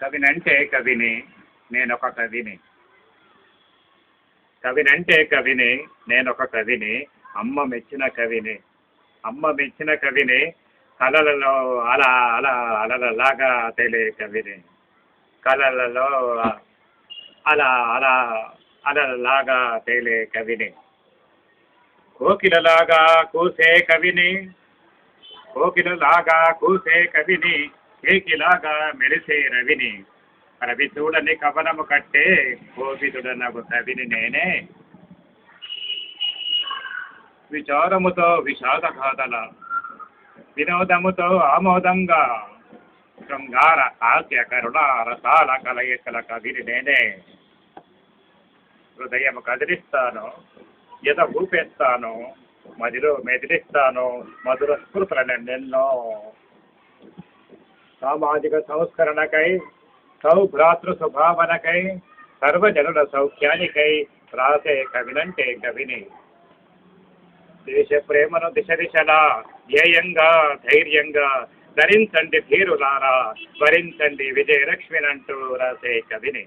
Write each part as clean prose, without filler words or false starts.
కవినంటే కవిని నేనొక కవిని. కవినంటే కవిని నేనొక కవిని. అమ్మ మెచ్చిన కవిని. అమ్మ మెచ్చిన కవిని. కలలలో అలా అలా అలలలాగా తేలే కవిని. కలలలో అలా అలా అలలలాగా తేలే కవిని. కోకిలలాగా కూసే కవిని. కోకిలలాగా కూసే కవిని. కేకిలాగా మెరిసే రవిని. రవి చూడని కవనము కట్టే కోపిదుడనగు కవిని నేనే. విచారముతో విషాదగాథల వినోదముతో ఆమోదంగా శృంగార హాస్య కరుణ రసాల కలయికల కవిని నేనే. హృదయము కదిలిస్తాను, ఎద ఊపేస్తాను, మదిలో మెదిలిస్తాను మధుర స్ఫూర్తులనెన్నో. సామాజిక సంస్కరణకై, సౌభ్రాతృ స్వభావనకై, సర్వజనుల సౌఖ్యానికై రాసే కవినంటే కవిని. దేశ ప్రేమను దిశ దిశలా ధ్యేయంగా ధైర్యంగా ధరించండి ధీరులారా, వరించండి విజయలక్ష్మినంటూ రాసే కవిని.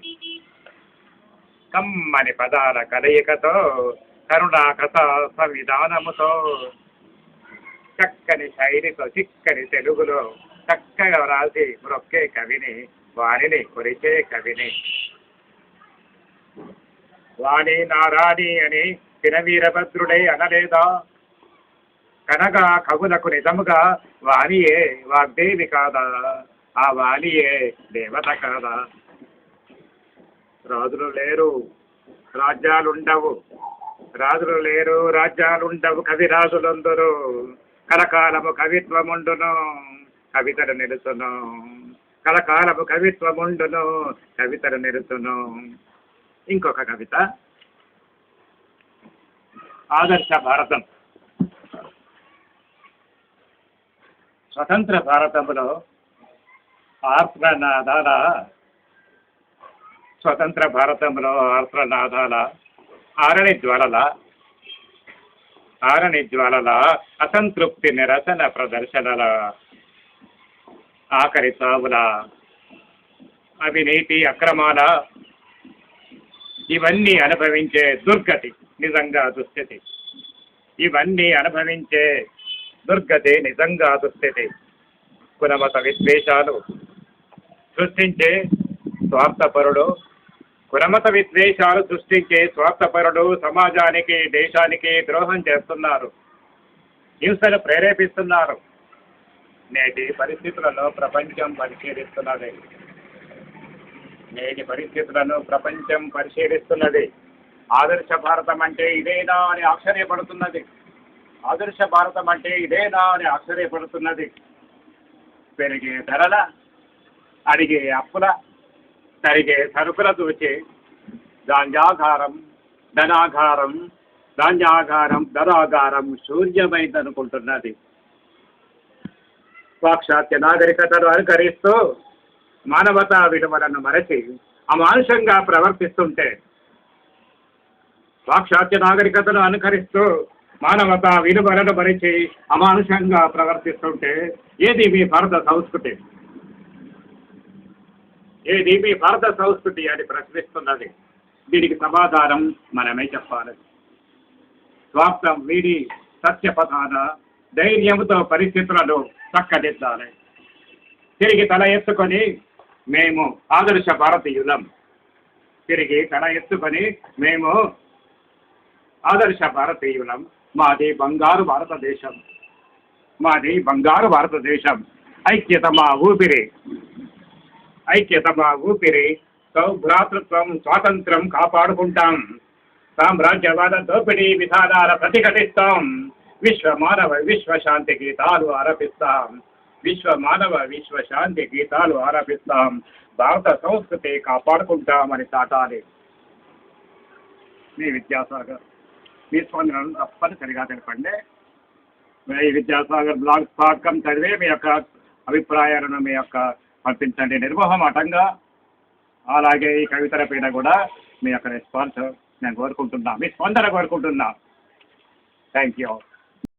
కమ్మని పదాల కలయికతో కరుణా కథ సంవిధానముతో చక్కని శైలితో చిక్కని తెలుగులో చక్కగా రాసి మొక్కే కవిని. వాణిని కొరిచే కవిని. వాణి నారాణి అని తినవీరభద్రుడై అనలేదా? కనగా కవులకు నిజముగా వాణియే వాగ్దేవి కాదా? ఆ వాణియే దేవత కాదా? రాజులు లేరు రాజ్యాలుండవు, రాజులు లేరు రాజ్యాలుండవు, కవిరాజులందరూ కలకాలము కవిత్వముండును కవితలు నిలుచును. కలకాలము కవిత్వముండును కవితలు నిలుచును. ఇంకొక కవిత ఆదర్శ భారతం. స్వతంత్ర భారతంలో ఆర్ద్రనాదాల స్వతంత్ర భారతంలో ఆర్ద్రనాదాల ఆరణి జ్వాలల అసంతృప్తి నిరసన ప్రదర్శనల ఆఖరి సావుల అవినీతి అక్రమాల ఇవన్నీ అనుభవించే దుర్గతి నిజంగా దుస్థితి. ఇవన్నీ అనుభవించే దుర్గతి నిజంగా దుస్థితి. కులమత విద్వేషాలు సృష్టించే స్వార్థపరుడు, కులమత విద్వేషాలు సృష్టించే స్వార్థపరుడు సమాజానికి దేశానికి ద్రోహం చేస్తున్నారు, హింసను ప్రేరేపిస్తున్నారు. నేటి పరిస్థితులలో ప్రపంచం పరిశీలిస్తున్నది. నేటి పరిస్థితులను ప్రపంచం పరిశీలిస్తున్నది. ఆదర్శ భారతం అంటే ఇదేనా అని ఆశ్చర్యపడుతున్నది. ఆదర్శ భారతం అంటే ఇదేనా అని ఆశ్చర్యపడుతున్నది. పెరిగే ధరల, అడిగే అప్పుల, తరిగే సరుకుల చూచి ధాన్యాగారం ధనాగారం శూన్యమైందనుకుంటున్నది. పాశ్చాత్య నాగరికతను అనుకరిస్తూ మానవతా విలువలను మరచి అమానుషంగా ప్రవర్తిస్తుంటే, పాశ్చాత్య నాగరికతను అనుకరిస్తూ మానవతా విలువలను మరచి అమానుషంగా ప్రవర్తిస్తుంటే ఏది మీ భారత సంస్కృతి? ఏది మీ భారత సంస్కృతి అని ప్రశ్నిస్తున్నది. దీనికి సమాధానం మనమే చెప్పాలి. స్వార్థం వీడి సత్యపథాన ధైర్యంతో పరిస్థితులను చక్కదిద్దాలి. తిరిగి తల ఎత్తుకొని మేము ఆదర్శ భారతీయులం. తిరిగి తల ఎత్తుకొని మేము ఆదర్శ భారతీయులం. మాది బంగారు భారతదేశం. మాది బంగారు భారతదేశం. ఐక్యత మా ఊపిరి. ఐక్యత మా ఊపిరి. సౌభ్రాతృత్వం స్వాతంత్రం కాపాడుకుంటాం. సామ్రాజ్యవాద దోపిడీ విధానాల ప్రతిఘటిస్తాం. విశ్వమానవ విశ్వశాంతి గీతాలు ఆలపిస్తాం. విశ్వమానవ విశ్వశాంతి గీతాలు ఆలపిస్తాం. భారత సంస్కృతి కాపాడుకుంటామని చాటాలి. మీ విద్యాసాగర్. మీ స్పందనను తప్పనిసరిగా తెలపండి. ఈ విద్యాసాగర్ blogspot.com చదివే మీ యొక్క అభిప్రాయాలను మీ యొక్క పంపించండి నిర్మోహమాటంగా. అలాగే ఈ కవితల పైన కూడా మీ యొక్క రెస్పాన్స్ నేను కోరుకుంటున్నా, మీ స్పందన కోరుకుంటున్నా. Thank you.